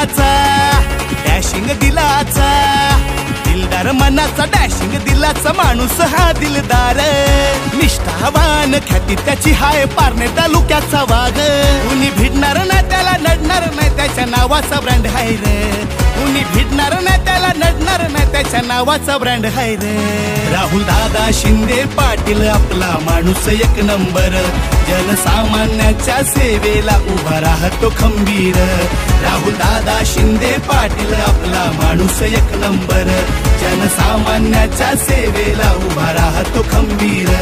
दिलाचा, dashing दिलाचा, दिलदार मनाचा dashing दिलाचा माणूस हा दिलदार, निष्ठावान ख्याती त्याची हाय पारणे तालुक्याचा वाघ, कुणी भिडणार नाही त्याला नडणार नाही त्याच्या नावाचा ब्रँड हाय रे, कुणी भिडणार नाही त्याला नडणार नाही त्याच्या नावाचा ब्रँड हाय रे। राहुल दादा शिंदे पाटील आपला माणूस एक नंबर, जनसामान्याच्या सेवेला उभा राहतो खंबीर, राहुल दादा शिंदे पाटील आपला माणूस एक नंबर, जनसामान्याच्या सेवेला उभा राहतो खंबीर।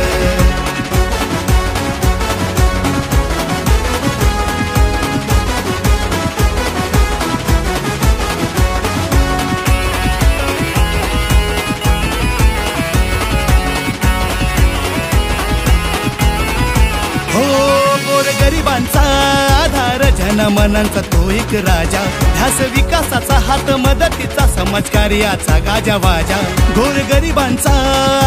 गरिबांचा आधार, जनमनांचा तो एक राजा, ध्यास विकासाचा हात मदतीचा समाजकार्याचा गाजावाजा, गोर गरिबांचा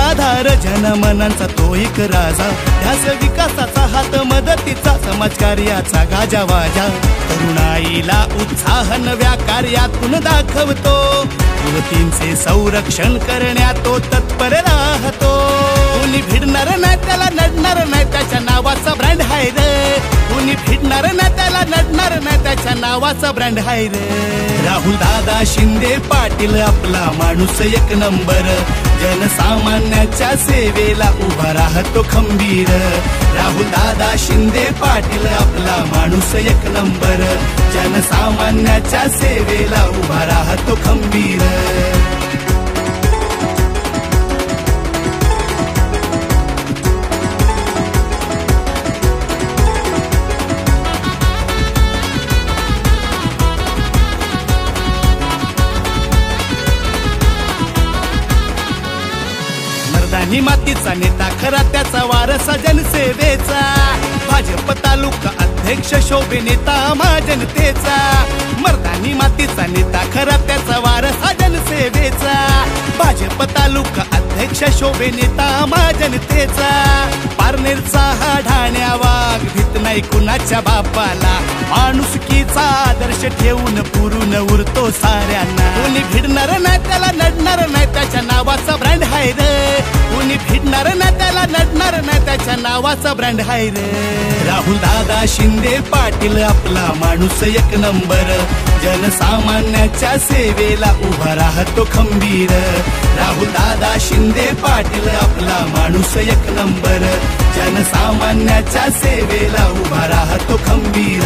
आधार, जनमनांचा तो एक राजा, ध्यास विकासाचा हात मदतीचा समाजकार्याचा गाजावाजा, तरुणाईला उत्साह नव्या कार्यातून दाखवतो, युवतींचे संरक्षण करण्यात तो तत्पर राहतो, कुणी भिडणार नाही त्याला नडणार नाही त्याच्या नावाचा ब्रँड हाय रे, कुणी भिडणार नाही त्याला नडणार नाही त्याच्या नावाचा ब्रँड हाय रे। राहुल दादा शिंदे पाटील आपला माणूस एक नंबर, जनसामान्याच्या सेवेला उभा राहतो खंबीर, राहुल दादा शिंदे पाटील आपला माणूस एक नंबर, जनसामान्याच्या सेवेला उभा राहतो खंबीर। मर्दानी मातीचा नेता खरा त्याचा वारसा जनसेवेचा, भाजप तालुका अध्यक्ष शोभे नेता महाजनतेचा, मर्दानी मातीचा नेता खरा त्याचा वारसा जनसेवेचा, भाजप तालुका अध्यक्ष शोभे नेता महाजनतेचा, पारनेरचा हा ढाण्या वाघ भीत नाही कुणाच्या बापाला, माणुसकीचा आदर्श ठेवून पुरून उरतो साऱ्यांना, कोणी भिडणार नाही त्याला नडणार नाही त्याच्या नावाचा ब्रँड हाय रे, कुणी भिडणार नाही त्याला नडणार नाही त्याच्या नावाचा ब्रँड हाय रे। राहुल दादा शिंदे पाटील आपला माणूस एक नंबर, जनसामान्याच्या सेवेला उभा राहतो खंबीर, राहुल दादा शिंदे पाटील आपला माणूस एक नंबर, जनसामान्याच्या सेवेला उभा राहतो खंबीर।